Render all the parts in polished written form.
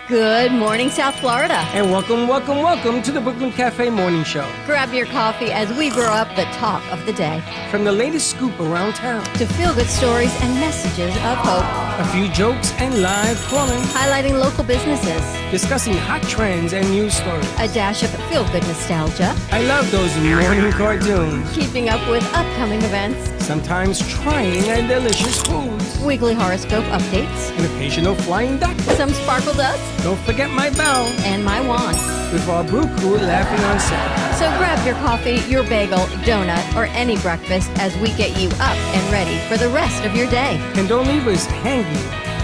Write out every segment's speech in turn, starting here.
Good morning, South Florida. And welcome to the Brooklyn Cafe Morning Show. Grab your coffee as we grow up the talk of the day. From the latest scoop around town to feel-good stories and messages of hope. A few jokes and live calling. Highlighting local businesses. Discussing hot trends and news stories. A dash of feel-good nostalgia. I love those morning cartoons. Keeping up with upcoming events. Sometimes trying and delicious foods. Weekly horoscope updates. An occasional flying duck. Some sparkle dust. Don't forget my bell. And my wand. With our brew crew laughing on set. So grab your coffee, your bagel, donut, or any breakfast as we get you up and ready for the rest of your day. And don't leave us hanging.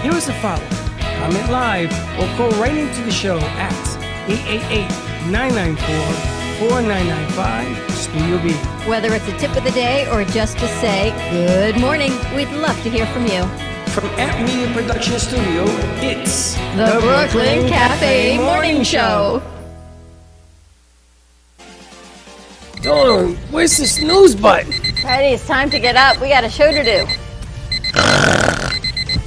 Give us a follow. Comment live or call right into the show at 888-994-4995 Studio B. Whether it's a tip of the day or just to say good morning, we'd love to hear from you. From Amp Media Production Studio, it's the Brooklyn Cafe Morning Show. Dawn, where's the snooze button? Freddie, it's time to get up. We got a show to do.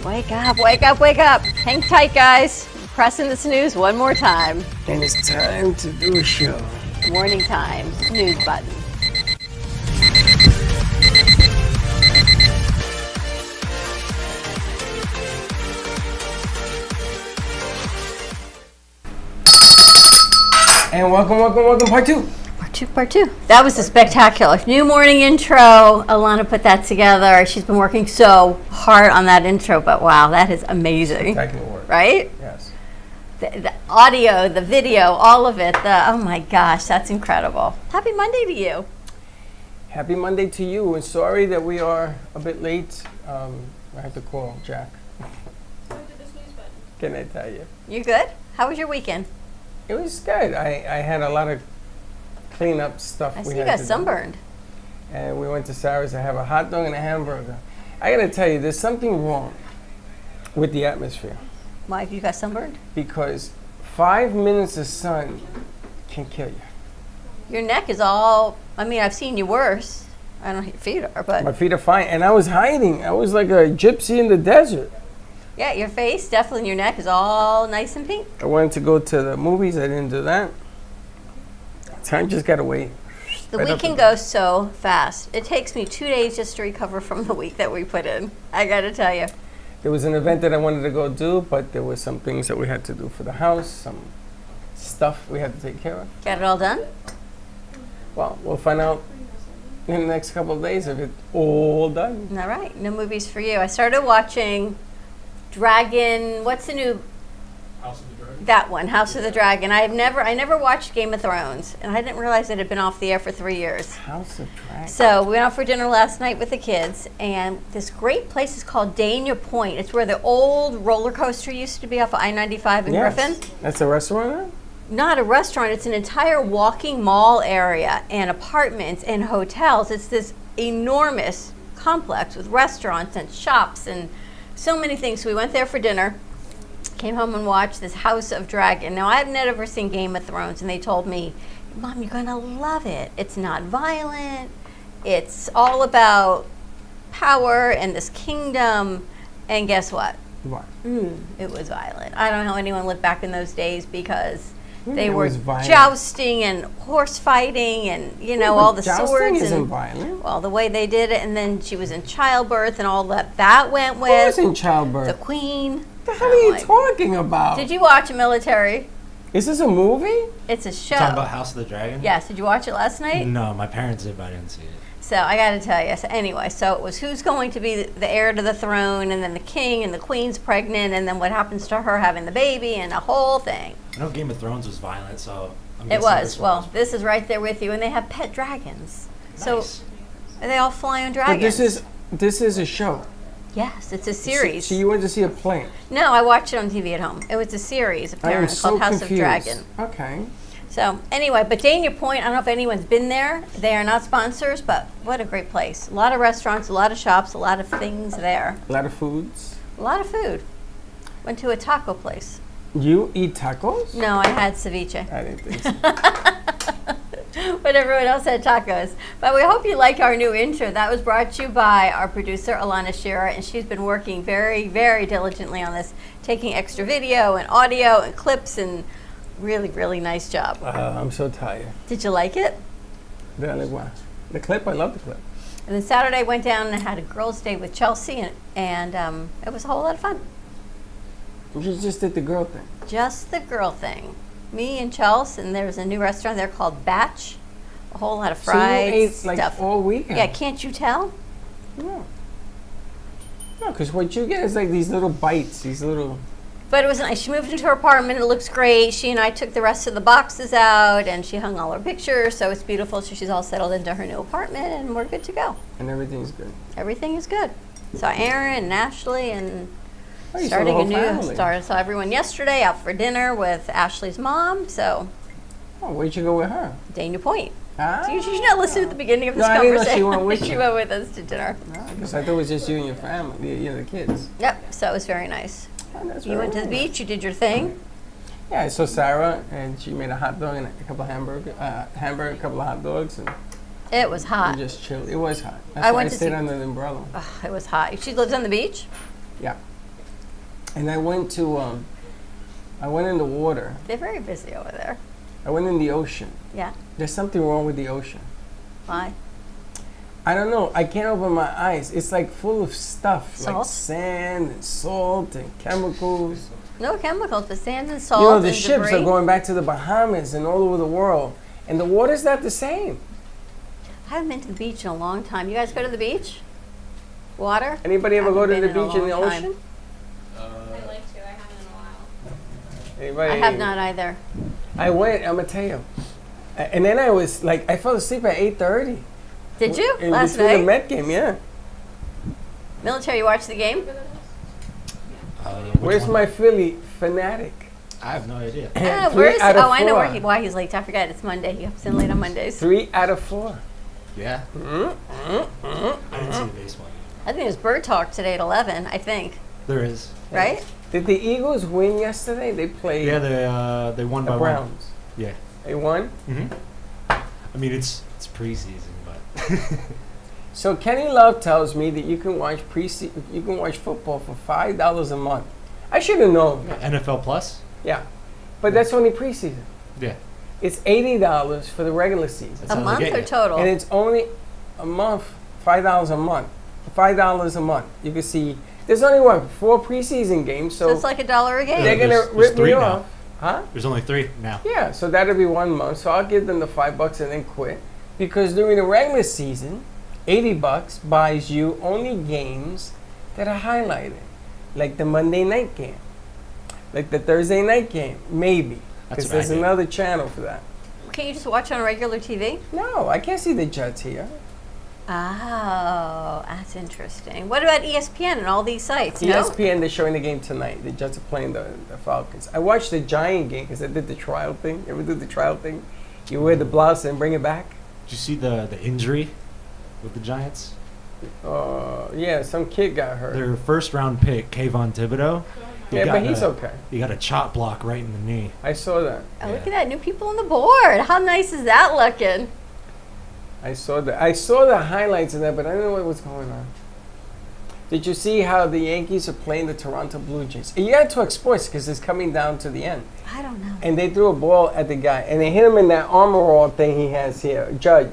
Wake up, wake up, wake up. Hang tight, guys. Pressing the snooze one more time. And it's time to do a show. Morning time, snooze button. And welcome, part two. Part two. That was a spectacular new morning intro. Alana put that together. She's been working so hard on that intro, but wow, that is amazing. Spectacular work. Right? Yes. The audio, the video, all of it. Oh my gosh, that's incredible. Happy Monday to you. Happy Monday to you, and sorry that we are a bit late. I have to call Jack. Can I tell you? You good? How was your weekend? It was good. I had a lot of cleanup stuff. I see you got sunburned. And we went to Sarah's to have a hot dog and a hamburger. I gotta tell you, there's something wrong with the atmosphere. Why, you got sunburned? Because 5 minutes of sun can kill you. Your neck is all, I mean, I've seen you worse. I don't know how your feet are, but. My feet are fine, and I was hiding. I was like a gypsy in the desert. Yeah, your face, definitely your neck is all nice and pink. I wanted to go to the movies. I didn't do that. Time just gotta wait. The week can go so fast. It takes me 2 days just to recover from the week that we put in. I gotta tell you. There was an event that I wanted to go do, but there were some things that we had to do for the house, some stuff we had to take care of. Got it all done? Well, we'll find out in the next couple of days if it's all done. All right, no movies for you. I started watching Dragon, what's the new? House of the Dragon. That one, House of the Dragon. I never watched Game of Thrones, and I didn't realize it had been off the air for 3 years. House of Dragon. So we went out for dinner last night with the kids, and this great place is called Dania Point. It's where the old roller coaster used to be off of I-95 in Griffin. That's a restaurant? Not a restaurant. It's an entire walking mall area and apartments and hotels. It's this enormous complex with restaurants and shops and so many things. So we went there for dinner. Came home and watched this House of Dragon. Now, I've never seen Game of Thrones, and they told me, Mom, you're going to love it. It's not violent. It's all about power and this kingdom. And guess what? What? It was violent. I don't know how anyone lived back in those days because they were violent. jousting and horse fighting and, all the jousting swords. Isn't and violent. Well, the way they did it, and then she was in childbirth and all that went with. Who was in childbirth? The queen. What the hell are you talking about? Did you watch Military? Is this a movie? It's a show. Talking about House of the Dragon? Yes. Did you watch it last night? No, my parents did, but I didn't see it. So I got to tell you. So anyway, so it was who's going to be the heir to the throne, and then the king and the queen's pregnant, and then what happens to her having the baby, and the whole thing. I know Game of Thrones was violent, so I'm It guessing was. this Well, one this is right there with you, and they have pet dragons. So Nice. they all fly on dragons. But this is a show. Yes, it's a series. So you went to see a plane? No, I watched it on TV at home. It was a series, I am apparently, so called House confused. of Dragon. Okay. So anyway, but Dania Point, I don't know if anyone's been there. They are not sponsors, but what a great place. A lot of restaurants, a lot of shops, a lot of things there. A lot of foods. A lot of food. Went to a taco place. You eat tacos? No, I had ceviche. I didn't think so. But everyone else had tacos. But we hope you like our new intro. That was brought to you by our producer, Alana Shearer, and she's been working very, very diligently on this taking extra video and audio and clips, and really, really nice job. I'm so tired. Did you like it? Yeah, like what? The clip? I love the clip. And then Saturday went down and had a girls' day with Chelsea, and it was a whole lot of fun. You just did the girl thing. Just the girl thing. Me and Chelsea, and there was a new restaurant there called Batch. A whole lot of fried so you ate stuff. like all weekend? Yeah, can't you tell? No. No, because what you get is like these little bites, these little... But it was nice. She moved into her apartment. It looks great. She and I took the rest of the boxes out, and she hung all her pictures, so it's beautiful. So she's all settled into her new apartment, and we're good to go. And everything's good. Everything is good. Saw Aaron and Ashley, and Oh, you saw the starting a whole new family. start. Saw everyone yesterday out for dinner with Ashley's mom. So Oh, where'd you go with her? Dana Point. Ah. So you should not listen at the beginning of this No, I didn't know conversation. she went with She you. went with us to dinner. Because I thought it was just you and your family, the kids. Yep. So it was very nice. Oh, that's You very went to the nice. beach. You did your thing. Yeah, I saw Sarah, and she made a hot dog and a couple of hamburger, a couple of hot dogs, and It was we hot. just chilled. It was hot. That's I why went I to stayed see- under the umbrella. Ugh, it was hot. She lives on the beach. Yeah. And I went to, I went in the water. They're very busy over there. I went in the ocean. Yeah. There's something wrong with the ocean. Why? I don't know. I can't open my eyes. It's like full of stuff, like Salt? sand and salt and chemicals. No chemicals, but sand and salt You know, the and ships debris. are going back to the Bahamas and all over the world, and the water's not the same. I haven't been to the beach in a long time. You guys go to the beach? Water? Anybody ever go Haven't to the been in a beach in the long time. ocean? I'd like to. I haven't in a while. Anybody? I have not either. I went. I'm gonna tell you. And then I was like, I fell asleep at 8:30. Did you? In Last between the night? Met game, yeah. Military, you watched the game? Where's my Philly fanatic? I have no idea. Ah, Three where's? out of Oh, I know four. why he's late. I forget. It's Monday. He comes in late on Mondays. 3 out of 4. Yeah. I didn't see the baseball. I think there's bird talk today at 11. I think. There is. Right? Did the Eagles win yesterday? They played Yeah, they won the by Browns. one. Yeah. They won. I mean, it's preseason, but So Kenny Love tells me that you can watch you can watch football for $5 a month. I should have known. NFL Plus. Yeah, but that's only preseason. Yeah. It's $80 for the regular season, That's A how they month get or you. total? and it's only a month. $5 a month. $5 a month. You can see. There's only 4 preseason games, So so it's like $1 a game. they're gonna There's rip me 3 now. off, huh? There's only 3 now. Yeah, so that'll be 1 month. So I'll give them the $5 and then quit, because during the regular season, $80 buys you only games that are highlighted, like the Monday night game, like the Thursday night game, maybe, That's because what I there's did. another channel for that. Can't you just watch on regular TV? No, I can't see the Jets here. Oh, that's interesting. What about ESPN and all these sites? No? ESPN, they're showing the game tonight. The Jets are playing the Falcons. I watched the Giant game because I did the trial thing. You ever do the trial thing? You wear the blouse and bring it back? Did you see the injury with the Giants? Yeah, some kid got hurt. Their first round pick, Kayvon Thibodeau. he Yeah, got but he's a- okay. He got a chop block right in the knee. I saw that. Oh, look at that. New people on the board. How nice is that looking? I saw that. I saw the highlights of that, but I don't know what was going on. Did you see how the Yankees are playing the Toronto Blue Jays? And you got to talk sports because it's coming down to the end. I don't know. And they threw a ball at the guy, and they hit him in that armor all thing he has here. Judd.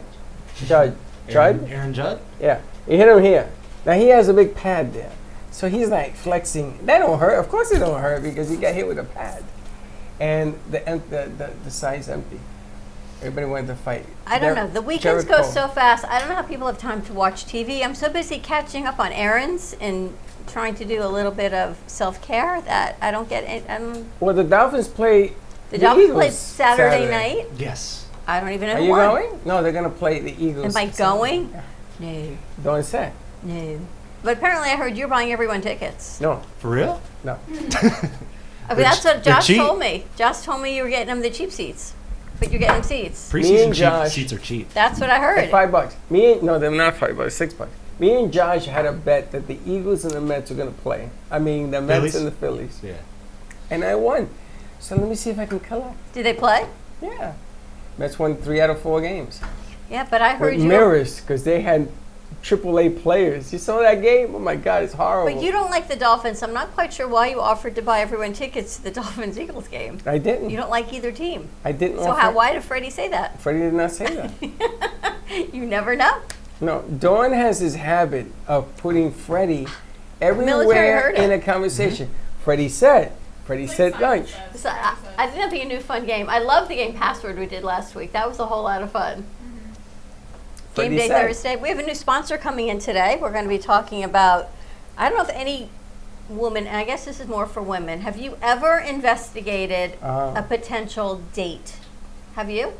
Aaron Judd? Yeah, he hit him here. Now he has a big pad there, so he's like flexing. That don't hurt. Of course it don't hurt because he got hit with a pad, and the side's empty. Everybody wanted to fight. I don't know. The weekends go Jericho. so fast. I don't know how people have time to watch TV. I'm so busy catching up on errands and trying to do a little bit of self-care that I don't get it. Well, the Dolphins play. The Dolphins Eagles played Saturday night. Yes. I don't even know Are who you won. going? No, they're gonna play the Eagles. Am I going? Yeah. No, Don't say. no. But apparently I heard you're buying everyone tickets. No, For real? no. I mean, that's what they're Josh cheap. told me. Josh told me you were getting them the cheap seats. But you're getting them seats. Preseason and Josh- seats are cheap. That's what I heard. $5. Me and no, they're not $5. $6. Me and Josh had a bet that the Eagles and the Mets are gonna play. I mean, the Mets Phillies? and the Phillies, Yeah. and I won. So let me see if I can collect. Did they play? Yeah, Mets won 3 out of 4 games Yeah, but I heard with you. mirrors because they had AAA players. You saw that game? Oh my God, it's horrible. But you don't like the Dolphins. So I'm not quite sure why you offered to buy everyone tickets to the Dolphins-Eagles game. I didn't. You don't like either team. I didn't. So why did Freddie say that? Freddie did not say that. You never know. No, Dawn has this habit of putting Freddie Military everywhere heard in it. a conversation. Freddie said lunch. So I think that'd be a new fun game. I love the game Password we did last week. That was a whole lot of fun. Freddie Game Day said. Thursday. We have a new sponsor coming in today. We're going to be talking about, I don't know if any woman, and I guess this is more for women, have you ever investigated a potential date? Have you?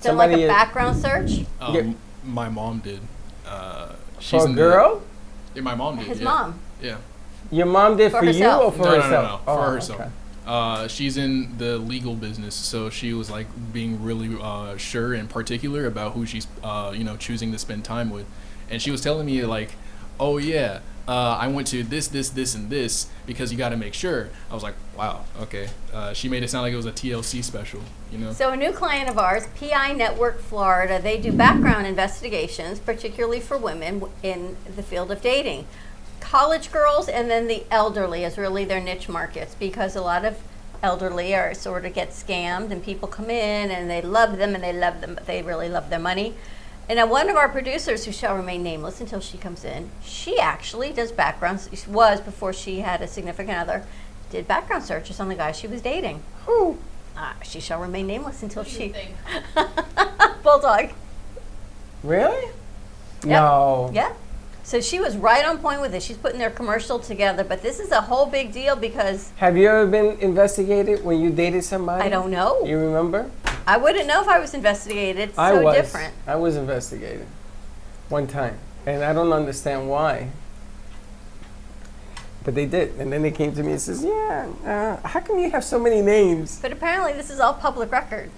Done like Somebody- a background search? Yeah. My mom did. For a girl? Yeah, my mom did. His yeah. mom. Yeah. Your mom did For for you herself. or for No, herself? for Oh, herself. okay. She's in the legal business, so she was like being really sure and particular about who she's choosing to spend time with, and she was telling me like, oh yeah, I went to this, and this because you got to make sure. I was like, wow, okay. She made it sound like it was a TLC special, you know. So a new client of ours, PI Network Florida, they do background investigations, particularly for women in the field of dating. College girls and then the elderly is really their niche markets, because a lot of elderly are sort of get scammed, and people come in and they love them, but they really love their money. And now one of our producers, who shall remain nameless until she comes in, she actually does backgrounds. She was, before she had a significant other, did background searches on the guy she was dating. Who? She shall remain nameless until What do you she... think? Bulldog. Really? No. Yeah. So she was right on point with it. She's putting their commercial together, but this is a whole big deal because Have you ever been investigated when you dated somebody? I don't know. You remember? I wouldn't know if I was investigated. It's I so was. different. I was investigated one time, and I don't understand why. But they did, and then they came to me and says, "Yeah, how come you have so many names?" But apparently this is all public record.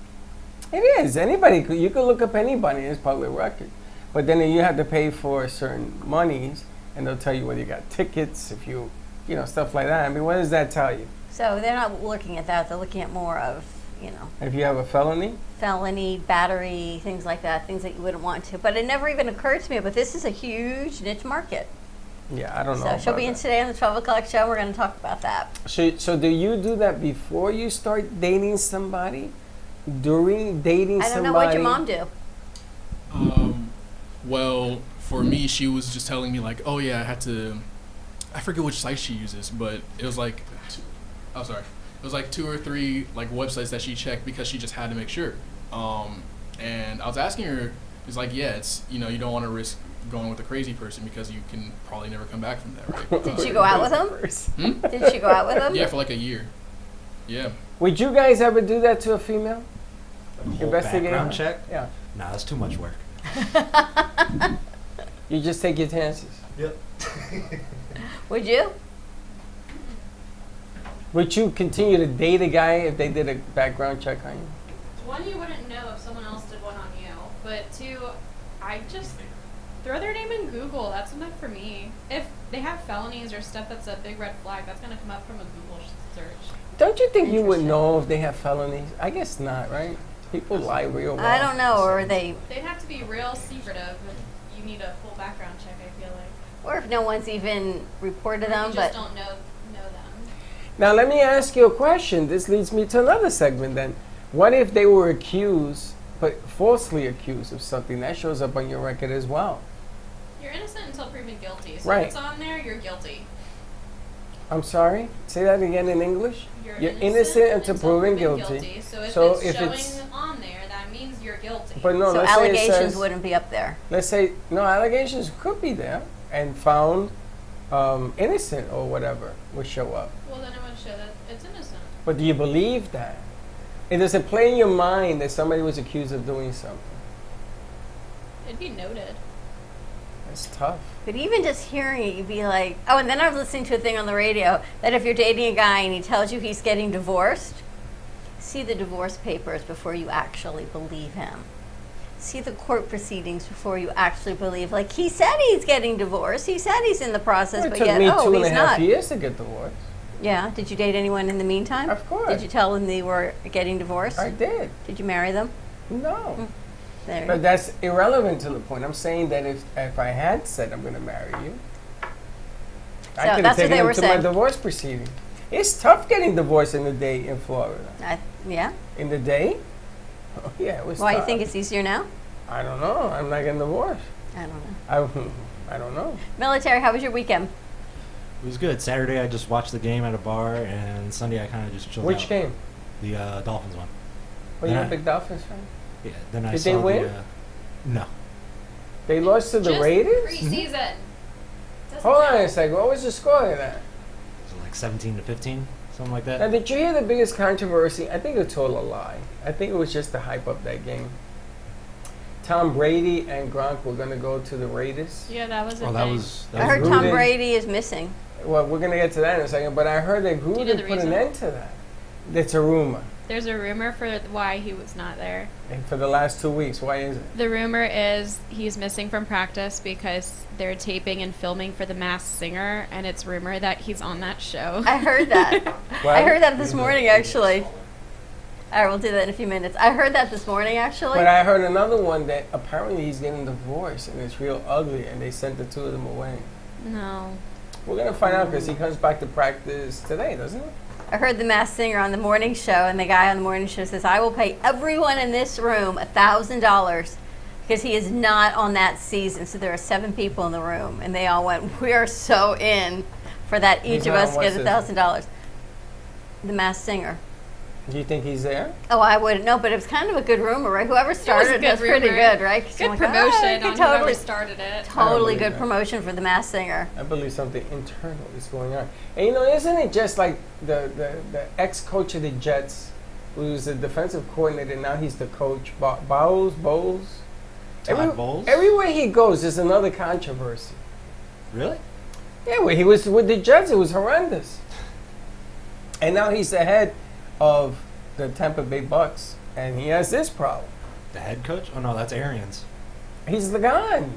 It is. You could look up anybody. It's public record. But then you have to pay for certain monies, and they'll tell you whether you got tickets, if you stuff like that. I mean, what does that tell you? So they're not looking at that. They're looking at more of, If you have a felony? felony, battery, things like that, things that you wouldn't want to. But it never even occurred to me, but this is a huge niche market. Yeah, I don't know. So she'll about be in that. today on the 12 o'clock show. We're going to talk about that. So do you do that before you start dating somebody? During dating I don't somebody? know what your mom do. Well, for me, she was just telling me like, oh yeah, I forget which site she uses, but it was like, it was like 2 or 3 like websites that she checked because she just had to make sure. And I was asking her, it's like, yeah, it's you don't want to risk going with a crazy person because you can probably never come back from that, right? Did she go out with him? Did she go out with him? Yeah, for like a year. Yeah. Would you guys ever do that to a female? Oh, Whole Investigate? background check? Yeah. Nah, that's too much work. You just take your chances. Yep. Would you? Would you continue to date a guy if they did a background check on you? One, you wouldn't know if someone else did one on you. But 2, I just throw their name in Google. That's enough for me. If they have felonies or stuff that's a big red flag, that's going to come up from a Google search. Don't you think you would Interesting. know if they have felonies? I guess not, right? People lie real well. I don't know, or they, They'd have to be real secretive. If you need a full background check, I feel like. or if no one's even reported Or them, you but just don't know them. Now let me ask you a question. This leads me to another segment then. What if they were accused, but falsely accused of something? That shows up on your record as well. You're innocent until proven guilty. So Right. if it's on there, you're guilty. I'm sorry? Say that again in English? You're innocent until proven guilty. So if if it's showing on there, that means you're guilty. But no, so let's say it allegations says, wouldn't be up there. let's say, no, allegations could be there and found innocent or whatever would show up. Well, then it would show that it's innocent. But do you believe that? And does it play in your mind that somebody was accused of doing something? It'd be noted. It's tough. But even just hearing it, you'd be like, oh, and then I was listening to a thing on the radio that if you're dating a guy and he tells you he's getting divorced, see the divorce papers before you actually believe him. See the court proceedings before you actually believe. Like, he said he's getting divorced. He said he's in the process, Well, it but took yet, me oh, 2.5 he's not. years to get divorced. Yeah. Did you date anyone in the meantime? Of course. Did you tell them they were getting divorced? I did. Did you marry them? No. There. But that's irrelevant to the point. I'm saying that if I had said I'm going to marry you, I could have that's what taken they him were to my saying. divorce proceeding. It's tough getting divorced in the day in Florida. Yeah. In the day? Oh, yeah, it was Why tough. you think it's easier now? I don't know. I'm not getting divorced. I don't know. I don't know. Military, how was your weekend? It was good. Saturday I just watched the game at a bar, and Sunday I kind of just chilled out. Which game? The Dolphins one. Were you a Yeah. big Dolphins fan? Yeah. Then I Did saw they win? No. They lost to the Just Raiders? preseason. Doesn't Hold on matter. a second. What was the score of that? Was it like 17-15, something like Now, that? did you hear the biggest controversy? I think it's total lie. I think it was just to hype up that game. Tom Brady and Gronk were going to go to the Raiders. Yeah, that was a Oh, thing. that was. I heard Gruden. Tom Brady is missing. Well, we're going to get to that in a second, but I heard that know Gruden the put an reason? end to that. It's a rumor. There's a rumor for why he was not there. And for the last 2 weeks, why is it? The rumor is he's missing from practice because they're taping and filming for The Masked Singer, and it's rumored that he's on that show. I heard that. Well, I heard that this morning, actually. All right, we'll do that in a few minutes. I heard that this morning, actually. But I heard another one that apparently he's getting divorced and it's real ugly, and they sent the two of them away. No. We're going to find out because he comes back to practice today, doesn't he? I heard the Masked Singer on the morning show, and the guy on the morning show says, I will pay everyone in this room $1,000 because he is not on that season. So there are 7 people in the room, and they all went, we are so in for that each He's of not us on what get $1,000. The Masked Singer. Do you think he's there? Oh, I wouldn't know, but it was kind of a good rumor, right? Whoever started it, good that's pretty rumor. good, right? 'Cause Good you're like, promotion oh, on totally, whoever started it. totally believe good that. promotion for the Masked Singer. I believe something internal is going on. And you know, isn't it just like the ex-coach of the Jets, who was the defensive coordinator, now he's the coach, Bowles? Todd Bowles? Everywhere he goes, there's another controversy. Really? Yeah, when he was with the Jets, it was horrendous. And now he's the head of the Tampa Bay Bucks, and he has this problem. The head coach? Oh no, that's Arians. He's the guy.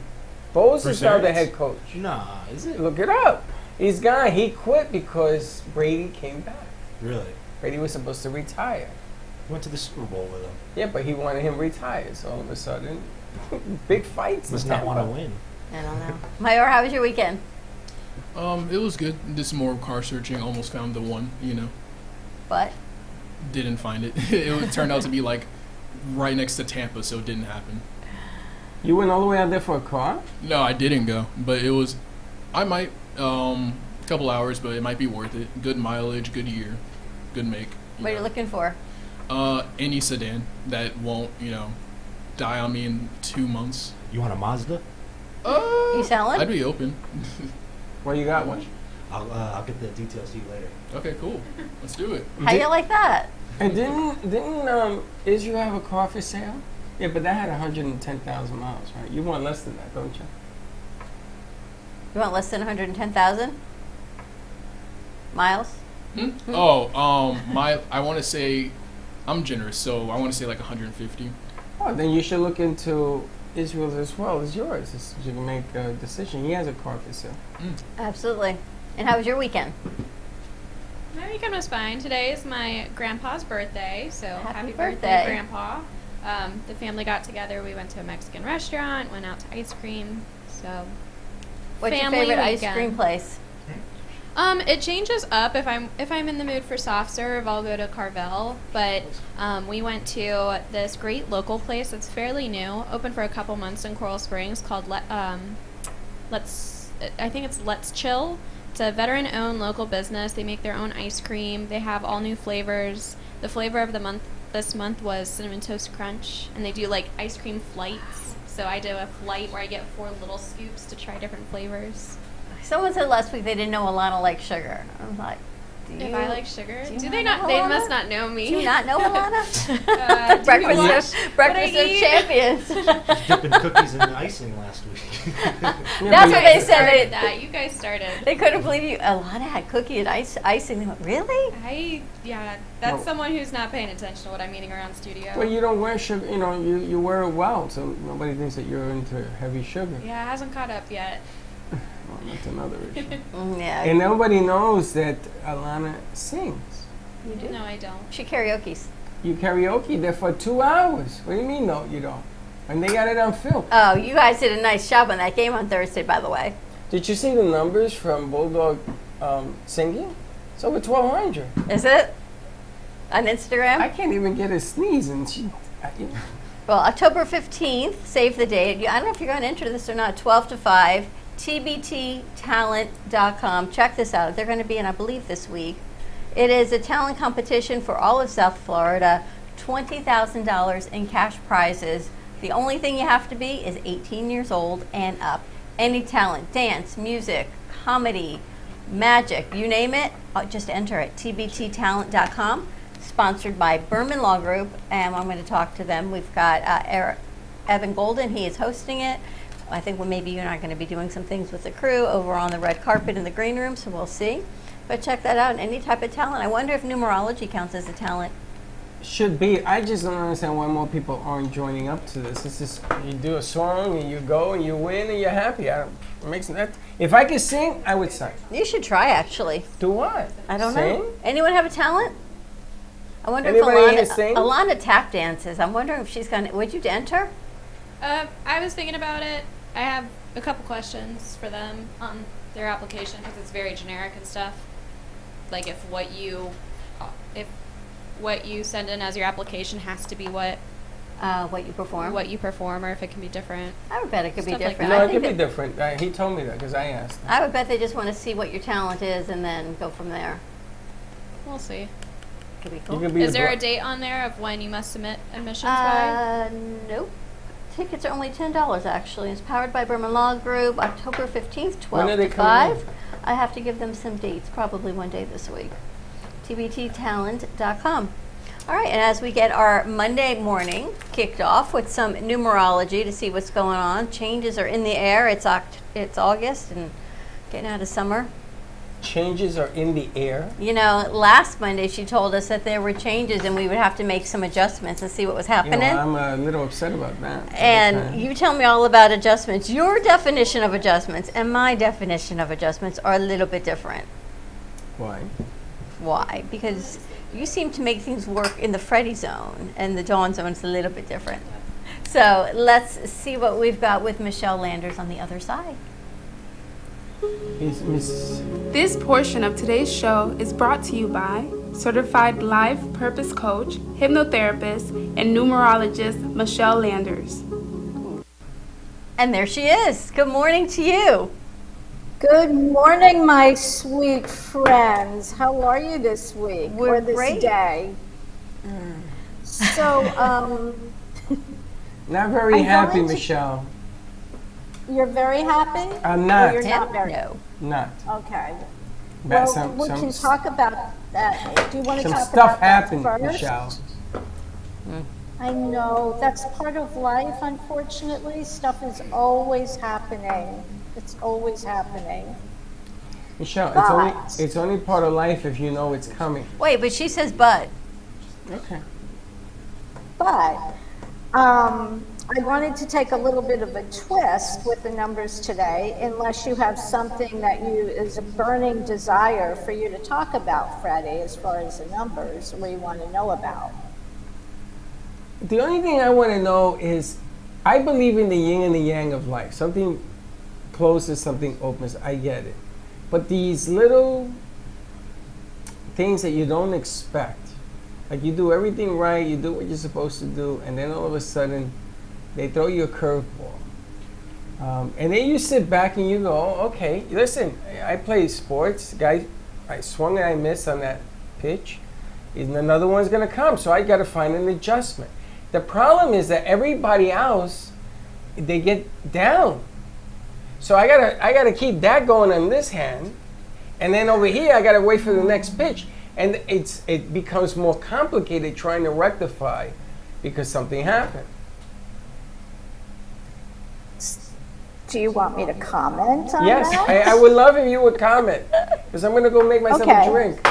Bowles Bruce is now the Arians? head coach. Nah, is it? Look it up. He's gone. He quit because Brady came back. Really? Brady was supposed to retire. Went to the Super Bowl with him. Yeah, but he wanted him retired. So all of a sudden, big fights. Must in not want to Tampa. win. I don't know. Mayor, how was your weekend? It was good. Did some more car searching. Almost found the one. But Didn't find it. It turned out to be like right next to Tampa, so it didn't happen. You went all the way out there for a car? No, I didn't go, but it was. I might couple hours, but it might be worth it. Good mileage, good year, good make. what are you looking for? Any sedan that won't die on me in 2 months. You want a Mazda? You selling? I'd be open. Well, you got one. I'll get the details to you later. Okay, cool. Let's do it. How you like that? And didn't Israel have a car for sale? Yeah, but that had 110,000 miles, right? You want less than that, don't you? You want less than 110,000 miles? I want to say, I'm generous, so I want to say like 150. Oh, then you should look into Israel's as well as yours. You can make a decision. He has a car for sale. Absolutely. And how was your weekend? My weekend was fine. Today is my grandpa's birthday, so Happy happy birthday. Grandpa. The family got together. We went to a Mexican restaurant, went out to ice cream. So What's your family favorite ice weekend. cream place? It changes up. If I'm in the mood for soft serve, I'll go to Carvel. But we went to this great local place that's fairly new, open for a couple months in Coral Springs, called Let's Chill. It's a veteran-owned local business. They make their own ice cream. They have all new flavors. The flavor of the month this month was Cinnamon Toast Crunch, and they do like ice cream flights. So I do a flight where I get 4 little scoops to try different flavors. Someone said last week they didn't know Alana liked sugar. I'm like, If I like sugar, do you do they not not? know They Alana? must not know me. do you not know Alana? Do you breakfast watch of, breakfast what I of eat? champions. Dipping cookies in the icing last week. That's You what guys they said. started that. You guys started. They couldn't believe you. Alana had cookie and icing. They went, really? That's Well- someone who's not paying attention to what I'm eating around studio. Well, you don't wear sugar. You wear it well, so nobody thinks that you're into heavy sugar. Yeah, it hasn't caught up yet. Well, that's another issue. Yeah. And nobody knows that Alana sings. You do? No, I don't. She karaoke's. You karaoke there for 2 hours. What do you mean, no, you don't? And they got it on film. Oh, you guys did a nice job on that game on Thursday, by the way. Did you see the numbers from Bulldog singing? It's over 1,200. Is it? On Instagram? I can't even get a sneeze, and Well, October 15th, save the date. I don't know if you're going to enter this or not, 12 to 5, tbttalent.com. Check this out. They're going to be in, I believe, this week. It is a talent competition for all of South Florida, $20,000 in cash prizes. The only thing you have to be is 18 years old and up. Any talent, dance, music, comedy, magic, you name it, just enter it, tbttalent.com. Sponsored by Berman Law Group, and I'm going to talk to them. We've got Evan Golden. He is hosting it. I think maybe you and I are going to be doing some things with the crew over on the red carpet in the green room, so we'll see. But check that out. Any type of talent. I wonder if numerology counts as a talent. should be. I just don't understand why more people aren't joining up to this. It's just you do a song and you go and you win and you're happy. It makes that. If I could sing, I would sing. You should try, actually. Do what? I don't Sing? know. Anyone have a talent? I wonder Anybody here if sing? Alana tap dances. I'm wondering if she's going to. Would you enter? I was thinking about it. I have a couple questions for them on their application because it's very generic and stuff. Like if what you send in as your application has to be what you perform? you perform, or if it can be different. I would bet it could be Stuff like different. that. No, I it think could be that- different. He told me that because I asked. I would bet they just want to see what your talent is and then go from there. We'll see. Could be You cool. could be Is the there a bro- date on there of when you must submit admissions by? Nope. Tickets are only $10 actually. It's powered by Berman Law Group, October 15th, 12 When are they to coming 5. I have to give them some dates, probably one day this week. tbttalent.com. All right, and as we get our Monday morning kicked off with some numerology to see what's going on, changes are in the air. It's August and getting out of summer. Changes are in the air. You know, last Monday she told us that there were changes and we would have to make some adjustments and see what was You happening. know, I'm a little upset about that. And Okay. you tell me all about adjustments. Your definition of adjustments and my definition of adjustments are a little bit different. Why? Why? Because you seem to make things work in the Freddy zone, and the Dawn zone is a little bit different. So let's see what we've got with Michelle Landers on the other side. Miss. This portion of today's show is brought to you by certified life purpose coach, hypnotherapist, and numerologist Michelle Landers. And there she is. Good morning to you. Good morning, my sweet friends. How are you this week We're or this great. day? So, Not very I'm happy, going to- Michelle. you're very happy? I'm Or not. you're not very. No. Not. Okay. But Well, we can talk about that. Do you want to some talk stuff about that happened, first? Michelle. I know that's part of life. Unfortunately, stuff is always happening. It's always happening. Michelle, But- it's only part of life if you know it's coming. Wait, but she says but. Okay. But I wanted to take a little bit of a twist with the numbers today, unless you have something that is a burning desire for you to talk about, Freddie, as far as the numbers, what you want to know about. The only thing I want to know is, I believe in the yin and the yang of life. Something closes, something opens. I get it. But these little things that you don't expect, like you do everything right, you do what you're supposed to do, and then all of a sudden, they throw you a curveball. And then you sit back and you go, okay, listen, I play sports, guys, I swung and I missed on that pitch, and another one's gonna come, so I gotta find an adjustment. The problem is that everybody else, they get down. So I gotta keep that going on this hand, and then over here I gotta wait for the next pitch. And it becomes more complicated trying to rectify because something happened. Do you want me to comment on Yes, that? I would love if you would comment, because I'm gonna go make myself Okay. a drink.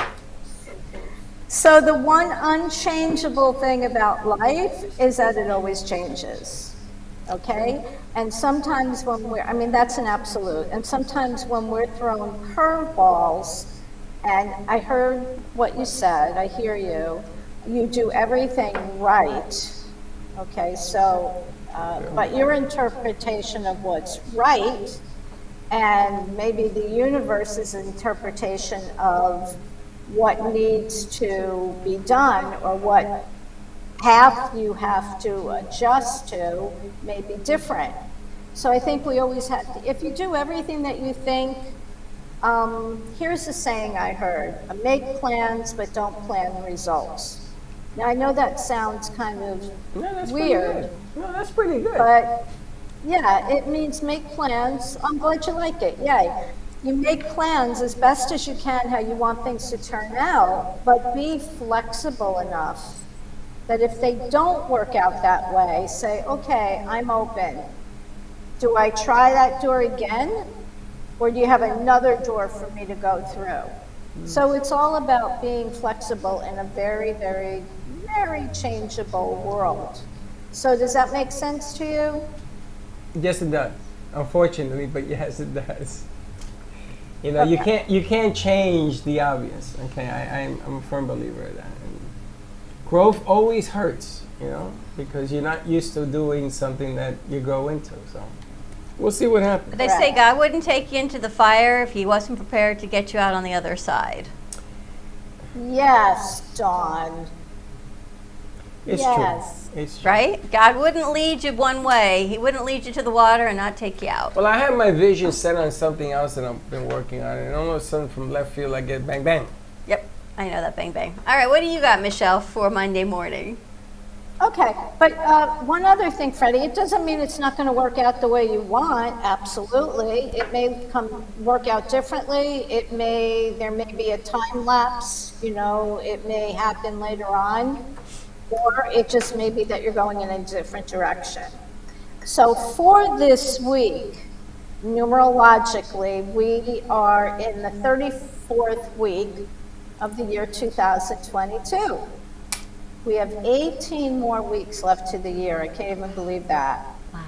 So the one unchangeable thing about life is that it always changes, okay? And sometimes that's an absolute. And sometimes when we're thrown curveballs, and I heard what you said, I hear you, you do everything right, Okay, so, but your interpretation of what's right, and maybe the universe's interpretation of what needs to be done, or what path you have to adjust to, may be different. So I think we always have to, if you do everything that you think, here's a saying I heard: make plans, but don't plan results. Now, I know that sounds kind of No, that's weird, pretty good. No, that's pretty good. but yeah, it means make plans. I'm glad you like it. Yay. You make plans as best as you can how you want things to turn out, but be flexible enough that if they don't work out that way, say, okay, I'm open. Do I try that door again? Or do you have another door for me to go through? So it's all about being flexible in a very, very, very changeable world. So does that make sense to you? Yes, it does. Unfortunately, but yes, it does. You know, Okay. you can't change the obvious. Okay, I'm a firm believer of that. And growth always hurts, you know, because you're not used to doing something that you grow into. So we'll see what happens. They say Right. God wouldn't take you into the fire if he wasn't prepared to get you out on the other side. Yes, Dawn. It's Yes. true. It's true. Right? God wouldn't lead you one way. He wouldn't lead you to the water and not take you out. Well, I have my vision set on something else that I've been working on, and all of a sudden from left field I get bang bang. Yep, I know that bang bang. All right, what do you got, Michelle, for Monday morning? Okay, but one other thing, Freddie, it doesn't mean it's not going to work out the way you want. Absolutely, it may work out differently. There may be a time lapse. You know, it may happen later on, or it just may be that you're going in a different direction. So for this week, numerologically, we are in the 34th week of the year 2022. We have 18 more weeks left to the year. I can't even believe that. Wow.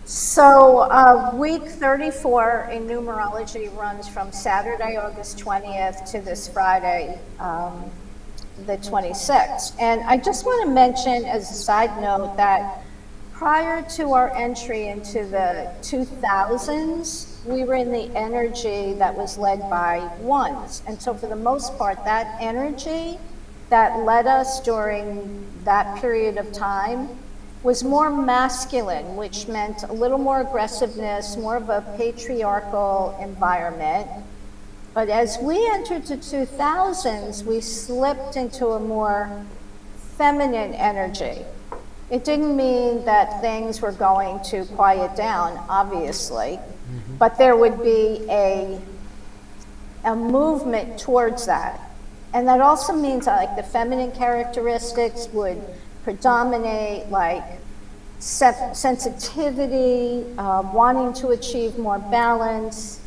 So week 34 in numerology runs from Saturday, August 20th to this Friday, the 26th. And I just want to mention as a side note that prior to our entry into the 2000s, we were in the energy that was led by ones. And so for the most part, that energy that led us during that period of time was more masculine, which meant a little more aggressiveness, more of a patriarchal environment. But as we entered the 2000s, we slipped into a more feminine energy. It didn't mean that things were going to quiet down, obviously, but there would be a movement towards that. And that also means that, like, the feminine characteristics would predominate, like sensitivity, wanting to achieve more balance,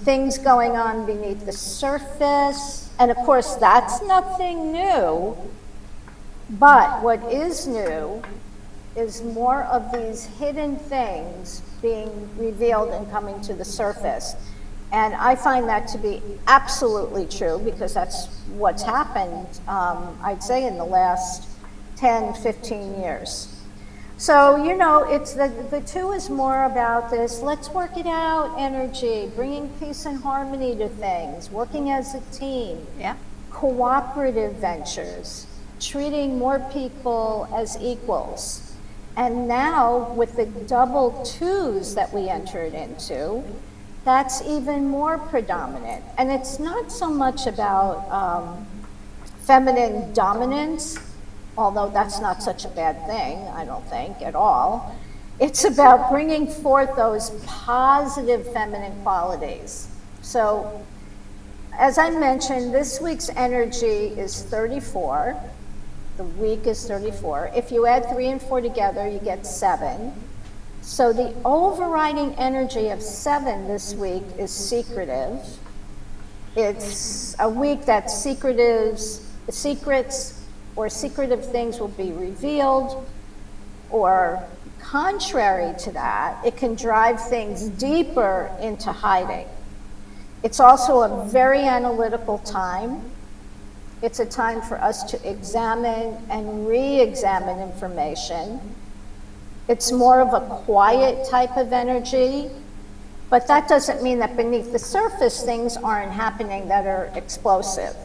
things going on beneath the surface. And of course, that's nothing new. But what is new is more of these hidden things being revealed and coming to the surface. And I find that to be absolutely true, because that's what's happened, I'd say, in the last 10, 15 years. So, you know, it's the two is more about this, let's work it out energy, bringing peace and harmony to things, working as a team, Yeah. cooperative ventures, treating more people as equals. And now, with the double twos that we entered into, that's even more predominant. And it's not so much about feminine dominance, although that's not such a bad thing, I don't think, at all. It's about bringing forth those positive feminine qualities. So, as I mentioned, this week's energy is 34. The week is 34. If you add 3 and 4 together, you get 7. So the overriding energy of 7 this week is secretive. It's a week that secrets or secretive things will be revealed, or contrary to that, it can drive things deeper into hiding. It's also a very analytical time. It's a time for us to examine and re-examine information. It's more of a quiet type of energy, but that doesn't mean that beneath the surface things aren't happening that are explosive.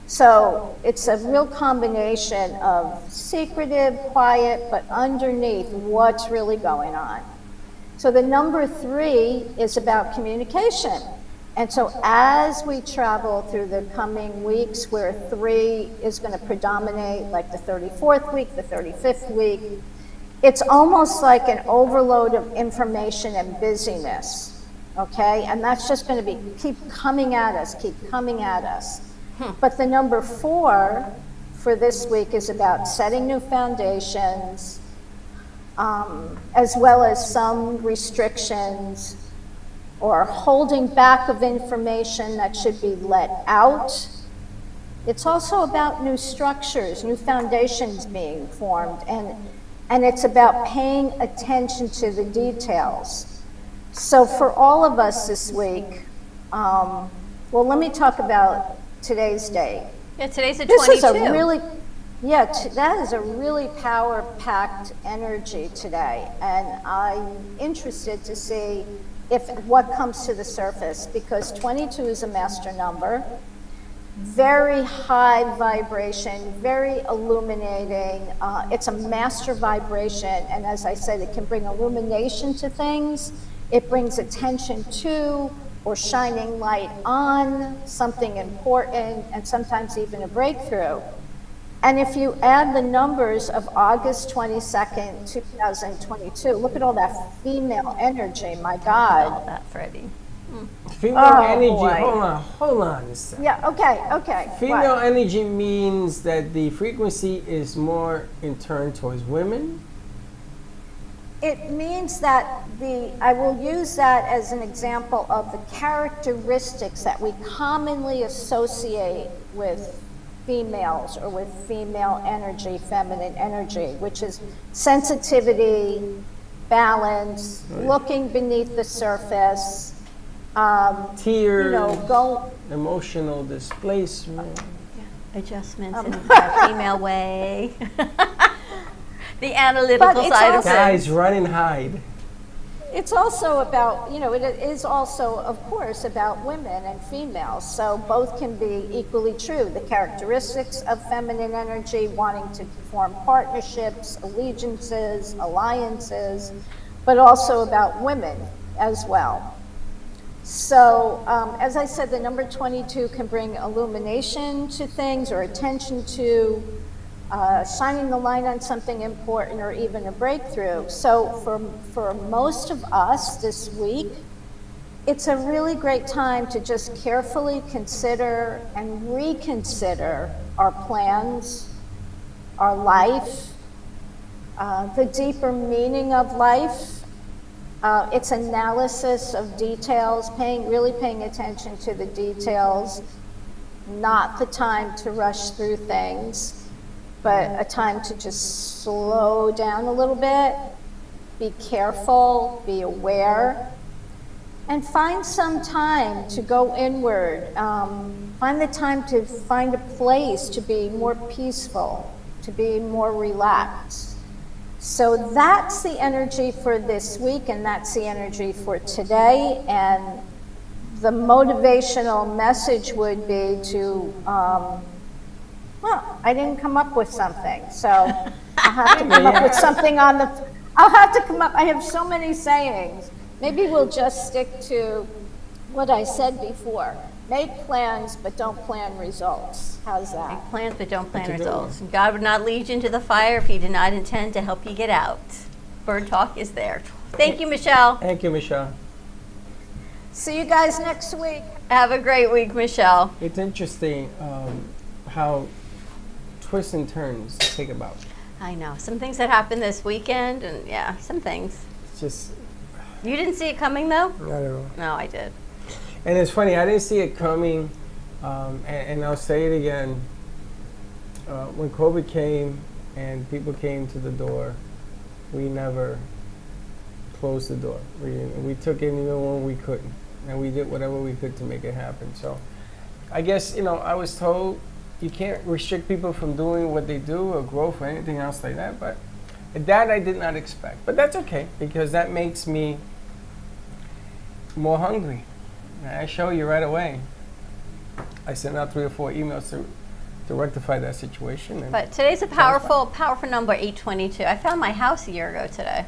So it's a real combination of secretive, quiet, but underneath what's really going on. So the number 3 is about communication. And so as we travel through the coming weeks where 3 is going to predominate, like the 34th week, the 35th week, it's almost like an overload of information and busyness, okay? And that's just going to keep coming at us, keep coming at us. But the number 4 for this week is about setting new foundations, as well as some restrictions or holding back of information that should be let out. It's also about new structures, new foundations being formed, and it's about paying attention to the details. So for all of us this week, well, let me talk about today's date. Yeah, today's the 22. This is a really, that is a really power-packed energy today, and I'm interested to see what comes to the surface, because 22 is a master number, very high vibration, very illuminating. It's a master vibration, and as I said, it can bring illumination to things. It brings attention to or shining light on something important, and sometimes even a breakthrough. And if you add the numbers of August 22nd, 2022, look at all that female energy, my God. All that, Freddie. Female energy, boy. hold on a second. Yeah, okay. Female What? energy means that the frequency is more in turn towards women. It means that I will use that as an example of the characteristics that we commonly associate with females or with female energy, feminine energy, which is sensitivity, balance, looking beneath the surface, Tears, go. emotional displacement. Adjustments in a female way. The analytical But it's side of also- Guys, things. run and hide. It's also about, it is also, of course, about women and females. So both can be equally true. The characteristics of feminine energy, wanting to form partnerships, allegiances, alliances, but also about women as well. So, as I said, the number 22 can bring illumination to things or attention to, shining the light on something important or even a breakthrough. So for most of us this week, it's a really great time to just carefully consider and reconsider our plans, our life, the deeper meaning of life. It's analysis of details, really paying attention to the details, not the time to rush through things, but a time to just slow down a little bit, be careful, be aware, and find some time to go inward. Find the time to find a place to be more peaceful, to be more relaxed. So that's the energy for this week, and that's the energy for today. And the motivational message would be to, I didn't come up with something, so I'll have to come up with something I'll have to come up, I have so many sayings. Maybe we'll just stick to what I said before. Make plans, but don't plan results. How's that? Make plans, but don't plan That's a good results. And God would not lead you into the fire if He did not intend to help you get out. Bird Talk is there. Thank you, Michelle. Thank you, Michelle. See you guys next week. Have a great week, Michelle. It's interesting how twists and turns take about. I know. Some things that happened this weekend, and yeah, some things. It's just, You didn't see it coming, though? I don't know. No, I did. And it's funny, I didn't see it coming, and I'll say it again. When COVID came and people came to the door, we never closed the door. We took it even when we couldn't, and we did whatever we could to make it happen. So I guess, I was told you can't restrict people from doing what they do or growth or anything else like that. But that I did not expect. But that's okay, because that makes me more hungry. I show you right away. I sent out 3 or 4 emails to rectify that situation. And But today's a powerful number, 822. I found my house a year ago today.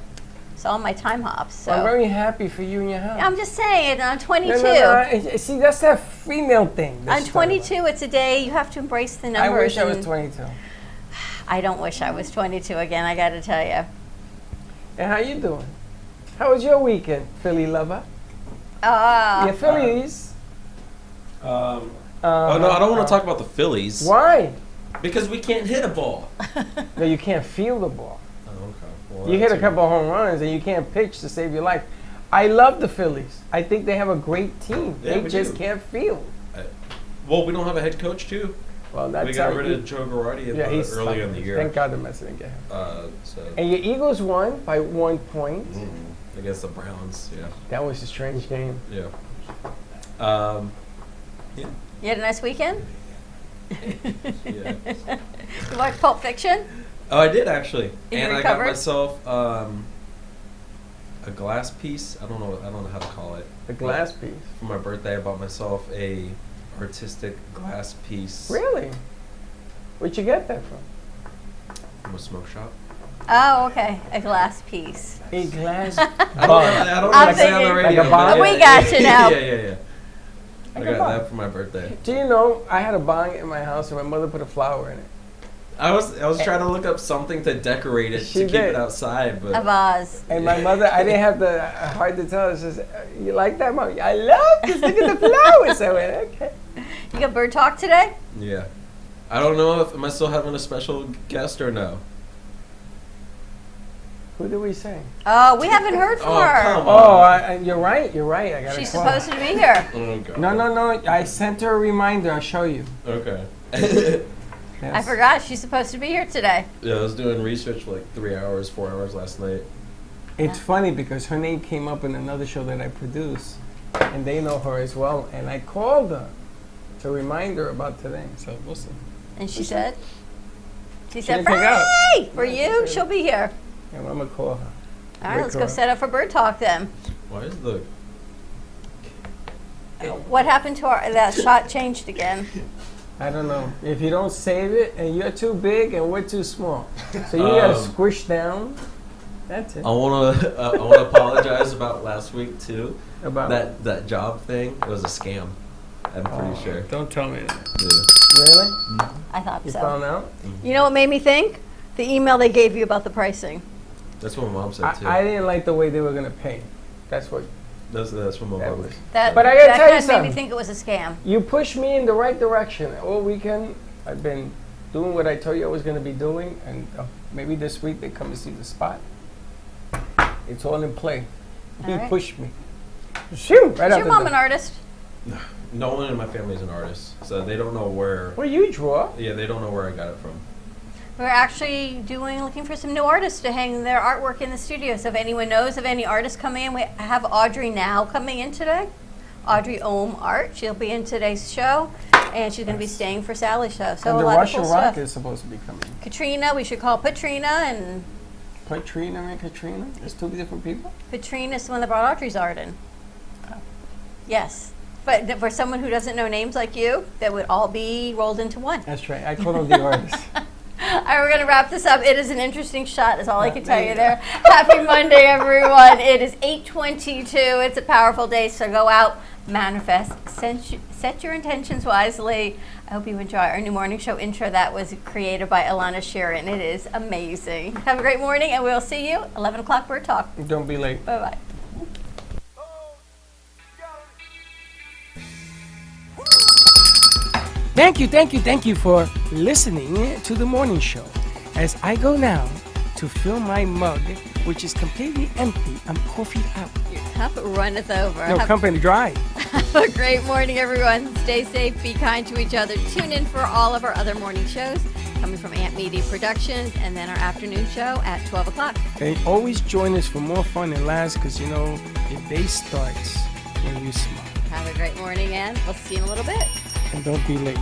So all my time hops. So I'm very happy for you and your house. I'm just saying, on 22. See, that's that female thing. On 22, it's a day you have to embrace the numbers. I wish I was and 22. I don't wish I was 22 again, I got to tell you. And how you doing? How was your weekend, Philly lover? Your Phillies. Oh no, I don't want to talk about the Phillies. Why? Because we can't hit a ball. No, you can't feel the ball. Oh, okay. Well, You hit a that's couple of home runs and you can't pitch to save your life. I love the Phillies. I think they have a great team. Yeah, They we just do. can't feel. Well, we don't have a head coach too. Well, that's We got how rid of Joe Girardi he's earlier in the year. Thank God the Mets didn't get him. So And your Eagles won by 1 point. against the Browns, yeah, That was a strange game. yeah. You had a nice weekend? Yeah. You watched Pulp Fiction? Oh, I did actually, You and I recovered? got myself a glass piece. I don't know how to call it. The glass piece. For my birthday, I bought myself a artistic glass piece Really? Where'd you get that from? from a smoke shop. Oh, okay. A glass piece. A glass I don't I'm want to say on the thinking- radio. Like a but bong? We got you now. yeah. I Like a got bong. that for my birthday. Do you know I had a bong in my house and my mother put a flower in it? I was trying to look up something to decorate it She to keep did. it outside, A but vase. And my mother, I didn't have the heart to tell her. She says, "You like that, Mom? I love this. Look at the flowers." I went, "Okay." You got bird talk today? yeah. I don't know if am I still having a special guest or no. Who did we say? Oh, we haven't heard from Oh, her. come Oh, you're right. You're right. I got to She's call. supposed to be here. Oh god. No. I sent her a reminder. I'll show you. Okay. Yes. I forgot she's supposed to be here today. Yeah, I was doing research for like 3 hours, 4 hours last night. It's funny because her name came up in another show that I produce, and they know her as well. And I called her to remind her about today. So we'll see. And she said, she said, didn't pick up. "Hey, for you, she'll be here." And I'm gonna call her. All right, Wake let's her go up. set up for bird talk then. Why is the What happened to that shot changed again? I don't know. If you don't save it, and you're too big and we're too small, so you gotta squish down. That's it. I wanna apologize about last week too. About That job thing, it was a scam. I'm pretty sure. Don't tell me that. Yeah. Really? I thought You so. found out? You know what made me think? The email they gave you about the pricing. That's what my mom said too. I didn't like the way they were gonna pay. That's what. that's what my That mom was. was. That, But I gotta that tell you kind of made me something. think it was a scam. You pushed me in the right direction. All weekend, I've been doing what I told you I was gonna be doing, and maybe this week they come to see the spot. It's all in play. He All right. pushed me. Shoot! Right Is out your the mom door. an artist? No one in my family is an artist, so they don't know where. Well, you draw. Yeah, they don't know where I got it from. We're actually looking for some new artists to hang their artwork in the studio. So if anyone knows of any artists coming in, we have Audrey Now coming in today. Audrey Ohm Art. She'll be in today's show, and she's going to be staying for Sally's show. So And a the lot Russian of cool Rock stuff. is supposed to be coming. Katrina, we should call Patrina, and Katrina and Katrina? There's 2 different people? Patrina's the one that brought Audrey's art in. Yes. But for someone who doesn't know names like you, that would all be rolled into one. That's right. I call them the artists. All right, we're going to wrap this up. It is an interesting shot, is all I can tell you there. Happy Monday, everyone. It is 8:22. It's a powerful day, so go out, manifest, set your intentions wisely. I hope you enjoy our new morning show intro that was created by Alana Sheeran. It is amazing. Have a great morning, and we'll see you 11 o'clock Bird Talk. Don't be late. Bye-bye. Thank you for listening to the morning show. As I go now to fill my mug, which is completely empty, I'm coffee out. Your cup runneth over. No, company dry. Have a great morning, everyone. Stay safe, be kind to each other. Tune in for all of our other morning shows coming from Ant Media Productions, and then our afternoon show at 12 o'clock. And always join us for more fun and laughs, because, you know, your day starts when you smile. Have a great morning, and we'll see you in a little bit. And don't be late.